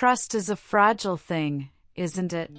Trust is a fragile thing, isn't it?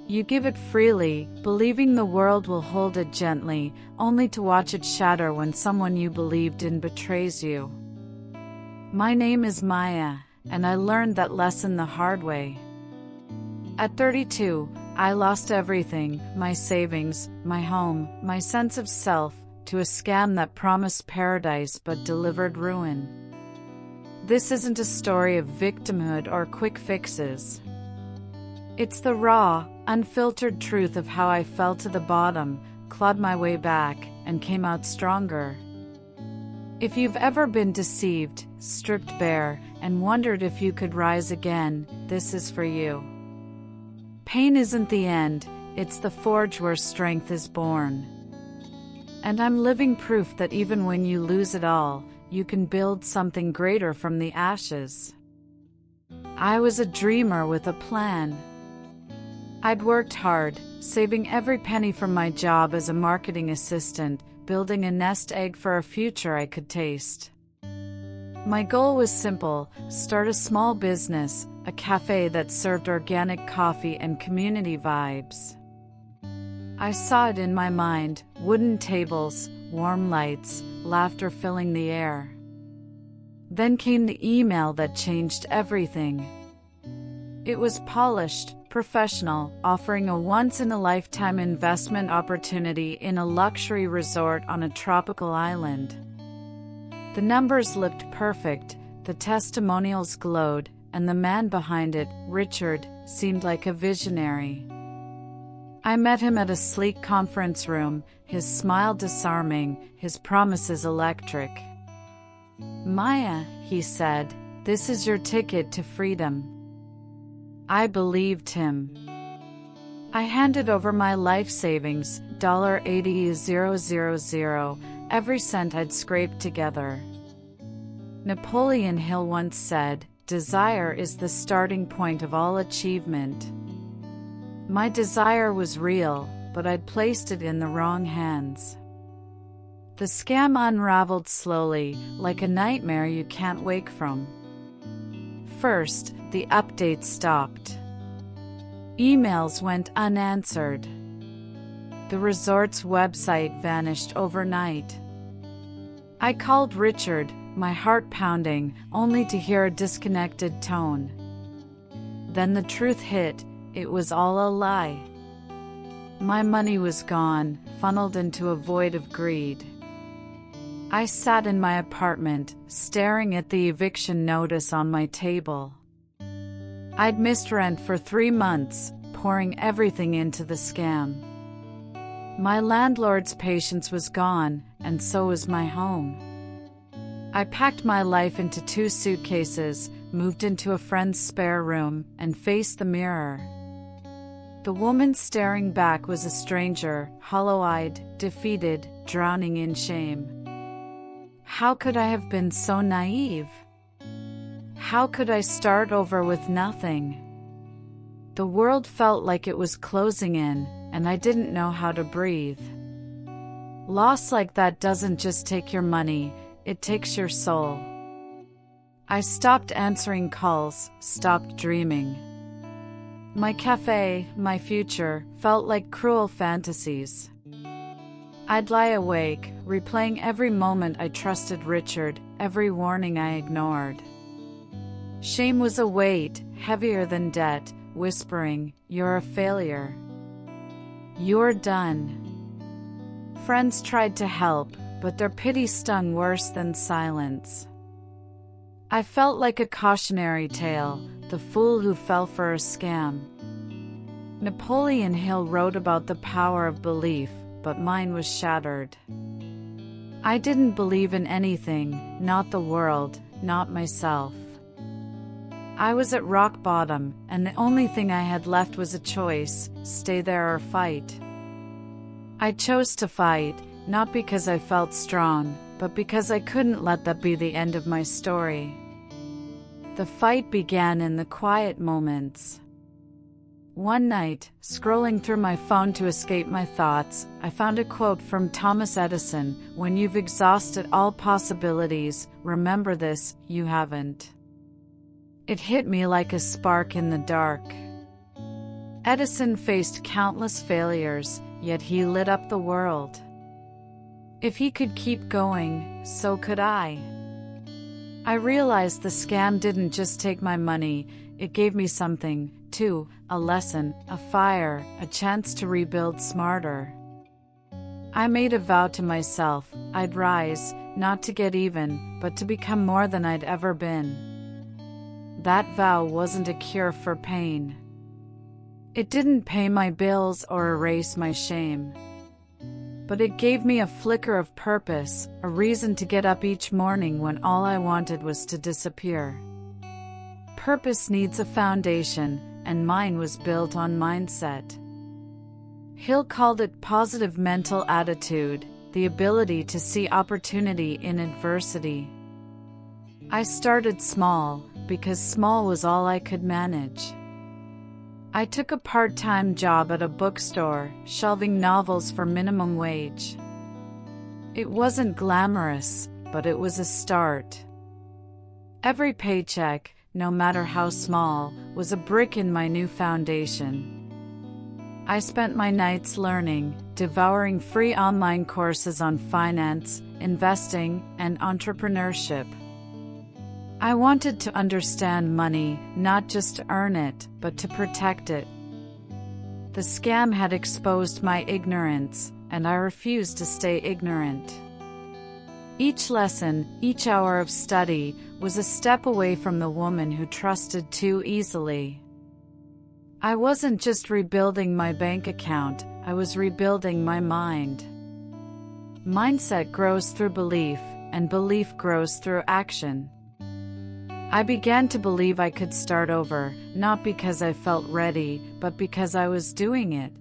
You give it freely, believing the world will hold it gently, only to watch it shatter when someone you believed in betrays you. My name is Maya, and I learned that lesson the hard way. At 32, I lost everything, my savings, my home, my sense of self, to a scam that promised paradise but delivered ruin. This isn't a story of victimhood or quick fixes. It's the raw, unfiltered truth of how I fell to the bottom, clawed my way back, and came out stronger. If you've ever been deceived, stripped bare, and wondered if you could rise again, this is for you. Pain isn't the end, it's the forge where strength is born. And I'm living proof that even when you lose it all, you can build something greater from the ashes. I was a dreamer with a plan. I'd worked hard, saving every penny from my job as a marketing assistant, building a nest egg for a future I could taste. My goal was simple: start a small business, a cafe that served organic coffee and community vibes. I saw it in my mind: wooden tables, warm lights, laughter filling the air. Then came the email that changed everything. It was polished, professional, offering a once-in-a-lifetime investment opportunity in a luxury resort on a tropical island. The numbers looked perfect, the testimonials glowed, and the man behind it, Richard, seemed like a visionary. I met him at a sleek conference room, his smile disarming, his promises electric. "Maya," he said, "this is your ticket to freedom." I believed him. I handed over my life savings, $80,000, every cent I'd scraped together. Napoleon Hill once said, "Desire is the starting point of all achievement." My desire was real, but I'd placed it in the wrong hands. The scam unraveled slowly, like a nightmare you can't wake from. First, the updates stopped. Emails went unanswered. The resort's website vanished overnight. I called Richard, my heart pounding, only to hear a disconnected tone. Then the truth hit: it was all a lie. My money was gone, funneled into a void of greed. I sat in my apartment, staring at the eviction notice on my table. I'd missed rent for 3 months, pouring everything into the scam. My landlord's patience was gone, and so was my home. I packed my life into 2 suitcases, moved into a friend's spare room, and faced the mirror. The woman staring back was a stranger, hollow-eyed, defeated, drowning in shame. How could I have been so naive? How could I start over with nothing? The world felt like it was closing in, and I didn't know how to breathe. Loss like that doesn't just take your money, it takes your soul. I stopped answering calls, stopped dreaming. My cafe, my future, felt like cruel fantasies. I'd lie awake, replaying every moment I trusted Richard, every warning I ignored. Shame was a weight, heavier than debt, whispering, "You're a failure. You're done." Friends tried to help, but their pity stung worse than silence. I felt like a cautionary tale, the fool who fell for a scam. Napoleon Hill wrote about the power of belief, but mine was shattered. I didn't believe in anything, not the world, not myself. I was at rock bottom, and the only thing I had left was a choice: stay there or fight. I chose to fight, not because I felt strong, but because I couldn't let that be the end of my story. The fight began in the quiet moments. One night, scrolling through my phone to escape my thoughts, I found a quote from Thomas Edison: "When you've exhausted all possibilities, remember this: you haven't." It hit me like a spark in the dark. Edison faced countless failures, yet he lit up the world. If he could keep going, so could I. I realized the scam didn't just take my money, it gave me something, too, a lesson, a fire, a chance to rebuild smarter. I made a vow to myself, I'd rise, not to get even, but to become more than I'd ever been. That vow wasn't a cure for pain. It didn't pay my bills or erase my shame. But it gave me a flicker of purpose, a reason to get up each morning when all I wanted was to disappear. Purpose needs a foundation, and mine was built on mindset. Hill called it positive mental attitude, the ability to see opportunity in adversity. I started small, because small was all I could manage. I took a part-time job at a bookstore, shelving novels for minimum wage. It wasn't glamorous, but it was a start. Every paycheck, no matter how small, was a brick in my new foundation. I spent my nights learning, devouring free online courses on finance, investing, and entrepreneurship. I wanted to understand money, not just to earn it, but to protect it. The scam had exposed my ignorance, and I refused to stay ignorant. Each lesson, each hour of study, was a step away from the woman who trusted too easily. I wasn't just rebuilding my bank account, I was rebuilding my mind. Mindset grows through belief, and belief grows through action. I began to believe I could start over, not because I felt ready, but because I was doing it.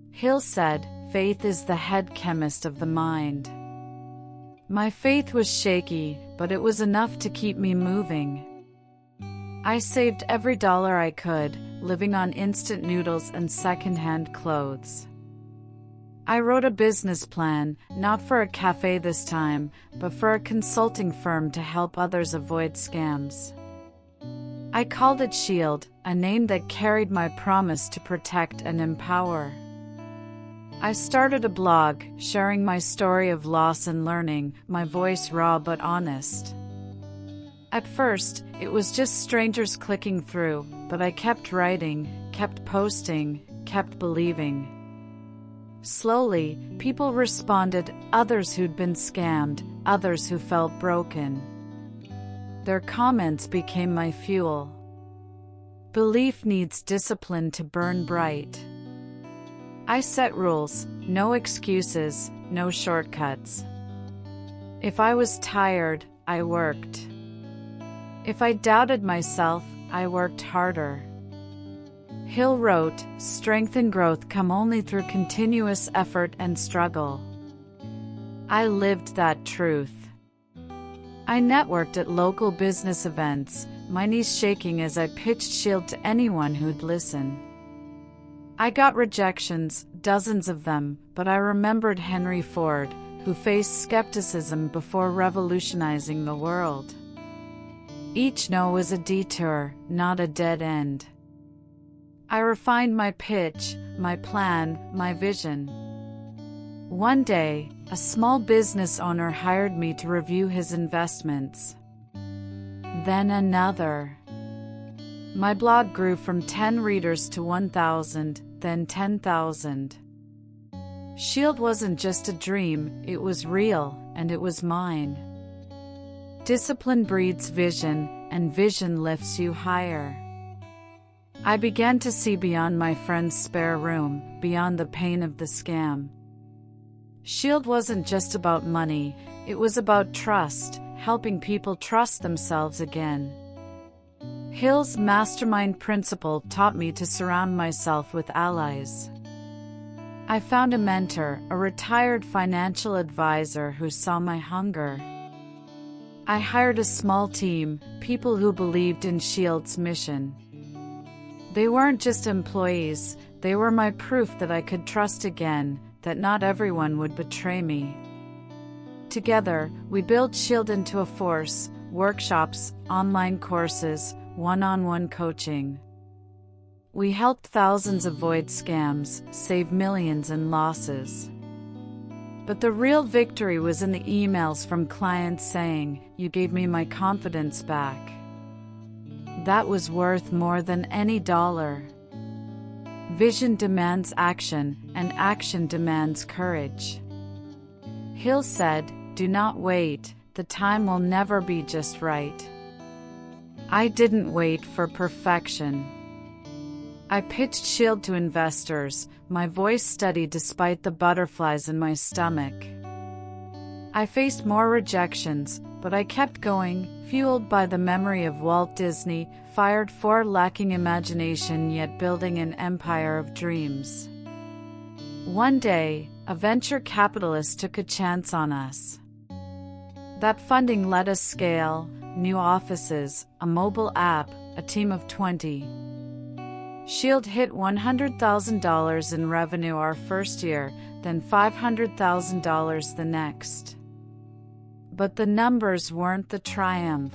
Hill said, faith is the head chemist of the mind. My faith was shaky, but it was enough to keep me moving. I saved every dollar I could, living on instant noodles and secondhand clothes. I wrote a business plan, not for a cafe this time, but for a consulting firm to help others avoid scams. I called it Shield, a name that carried my promise to protect and empower. I started a blog, sharing my story of loss and learning, my voice raw but honest. At first, it was just strangers clicking through, but I kept writing, kept posting, kept believing. Slowly, people responded, others who'd been scammed, others who felt broken. Their comments became my fuel. Belief needs discipline to burn bright. I set rules, no excuses, no shortcuts. If I was tired, I worked. If I doubted myself, I worked harder. Hill wrote, strength and growth come only through continuous effort and struggle. I lived that truth. I networked at local business events, my knees shaking as I pitched Shield to anyone who'd listen. I got rejections, dozens of them, but I remembered Henry Ford, who faced skepticism before revolutionizing the world. Each no was a detour, not a dead end. I refined my pitch, my plan, my vision. One day, a small business owner hired me to review his investments. Then another. My blog grew from 10 readers to 1,000, then 10,000. Shield wasn't just a dream, it was real, and it was mine. Discipline breeds vision, and vision lifts you higher. I began to see beyond my friend's spare room, beyond the pain of the scam. Shield wasn't just about money, it was about trust, helping people trust themselves again. Hill's mastermind principle taught me to surround myself with allies. I found a mentor, a retired financial advisor who saw my hunger. I hired a small team, people who believed in Shield's mission. They weren't just employees, they were my proof that I could trust again, that not everyone would betray me. Together, we built Shield into a force, workshops, online courses, one-on-one coaching. We helped thousands avoid scams, save millions in losses. But the real victory was in the emails from clients saying, "You gave me my confidence back." That was worth more than any dollar. Vision demands action, and action demands courage. Hill said, "Do not wait, the time will never be just right." I didn't wait for perfection. I pitched Shield to investors, my voice steady despite the butterflies in my stomach. I faced more rejections, but I kept going, fueled by the memory of Walt Disney, fired for lacking imagination yet building an empire of dreams. One day, a venture capitalist took a chance on us. That funding let us scale, new offices, a mobile app, a team of 20. Shield hit $100,000 in revenue our first year, then $500,000 the next. But the numbers weren't the triumph.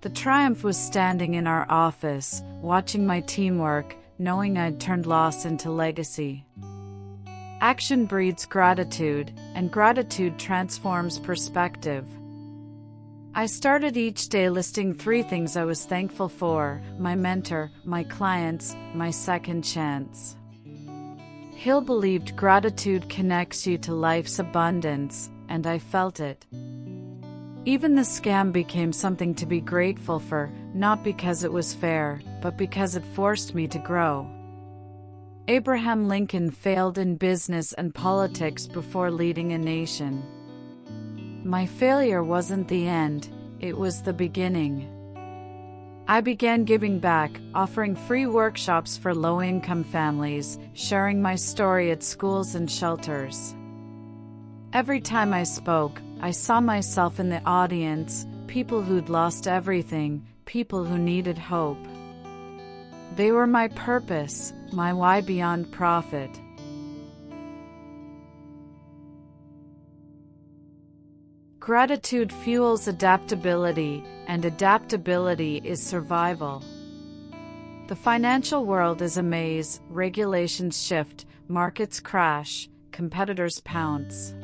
The triumph was standing in our office, watching my team work, knowing I'd turned loss into legacy. Action breeds gratitude, and gratitude transforms perspective. I started each day listing 3 things I was thankful for: my mentor, my clients, my second chance. Hill believed gratitude connects you to life's abundance, and I felt it. Even the scam became something to be grateful for, not because it was fair, but because it forced me to grow. Abraham Lincoln failed in business and politics before leading a nation. My failure wasn't the end, it was the beginning. I began giving back, offering free workshops for low-income families, sharing my story at schools and shelters. Every time I spoke, I saw myself in the audience, people who'd lost everything, people who needed hope. They were my purpose, my why beyond profit. Gratitude fuels adaptability, and adaptability is survival. The financial world is a maze, regulations shift, markets crash, competitors pounce.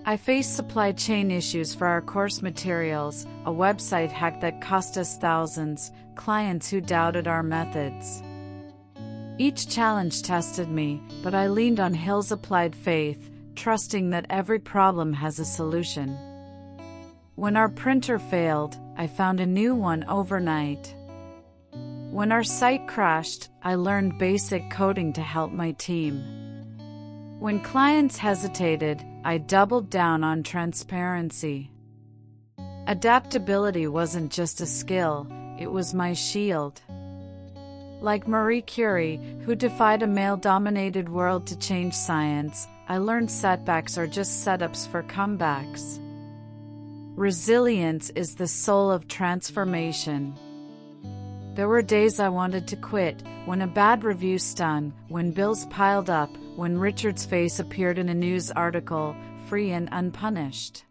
I faced supply chain issues for our course materials, a website hack that cost us thousands, clients who doubted our methods. Each challenge tested me, but I leaned on Hill's applied faith, trusting that every problem has a solution. When our printer failed, I found a new one overnight. When our site crashed, I learned basic coding to help my team. When clients hesitated, I doubled down on transparency. Adaptability wasn't just a skill, it was my shield. Like Marie Curie, who defied a male-dominated world to change science, I learned setbacks are just setups for comebacks. Resilience is the soul of transformation. There were days I wanted to quit, when a bad review stung, when bills piled up, when Richard's face appeared in a news article, free and unpunished.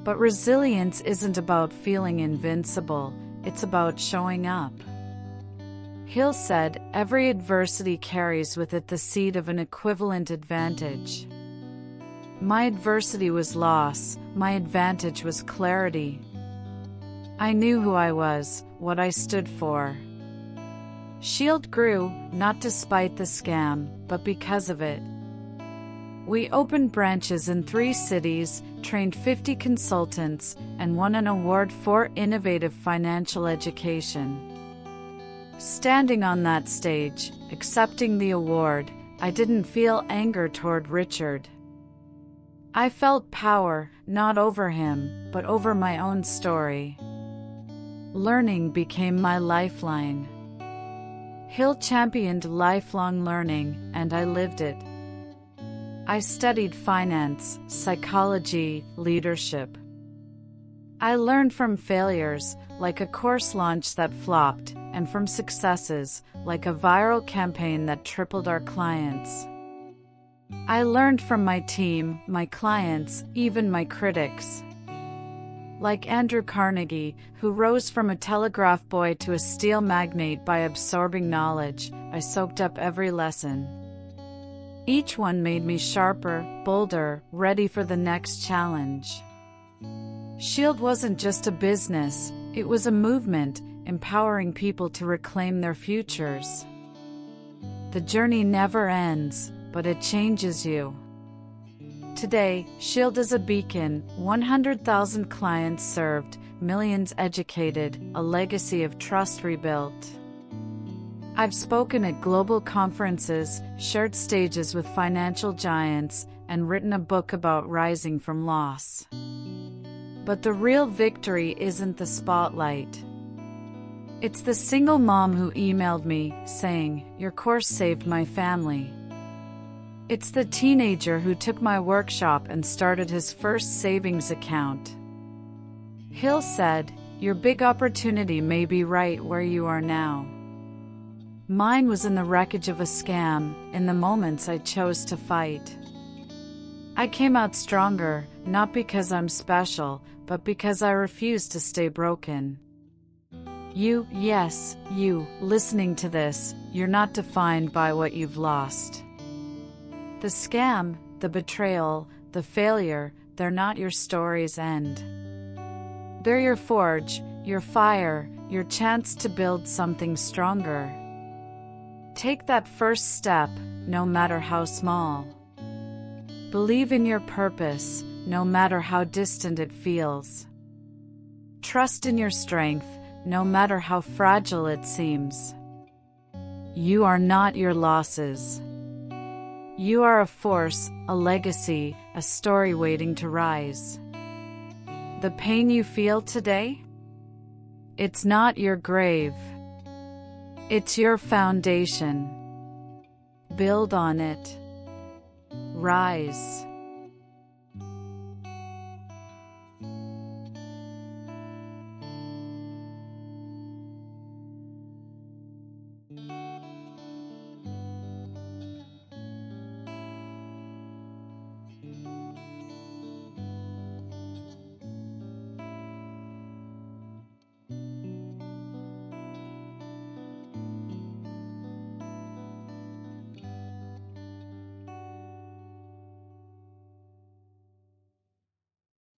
But resilience isn't about feeling invincible, it's about showing up. Hill said, "Every adversity carries with it the seed of an equivalent advantage." My adversity was loss, my advantage was clarity. I knew who I was, what I stood for. Shield grew, not despite the scam, but because of it. We opened branches in 3 cities, trained 50 consultants, and won an award for innovative financial education. Standing on that stage, accepting the award, I didn't feel anger toward Richard. I felt power, not over him, but over my own story. Learning became my lifeline. Hill championed lifelong learning, and I lived it. I studied finance, psychology, leadership. I learned from failures, like a course launch that flopped, and from successes, like a viral campaign that tripled our clients. I learned from my team, my clients, even my critics. Like Andrew Carnegie, who rose from a telegraph boy to a steel magnate by absorbing knowledge, I soaked up every lesson. Each one made me sharper, bolder, ready for the next challenge. Shield wasn't just a business, it was a movement, empowering people to reclaim their futures. The journey never ends, but it changes you. Today, Shield is a beacon, 100,000 clients served, millions educated, a legacy of trust rebuilt. I've spoken at global conferences, shared stages with financial giants, and written a book about rising from loss. But the real victory isn't the spotlight. It's the single mom who emailed me, saying, "Your course saved my family." It's the teenager who took my workshop and started his first savings account. Hill said, "Your big opportunity may be right where you are now." Mine was in the wreckage of a scam, in the moments I chose to fight. I came out stronger, not because I'm special, but because I refused to stay broken. You, yes, you, listening to this, you're not defined by what you've lost. The scam, the betrayal, the failure, they're not your story's end. They're your forge, your fire, your chance to build something stronger. Take that first step, no matter how small. Believe in your purpose, no matter how distant it feels. Trust in your strength, no matter how fragile it seems. You are not your losses. You are a force, a legacy, a story waiting to rise. The pain you feel today? It's not your grave. It's your foundation. Build on it. Rise.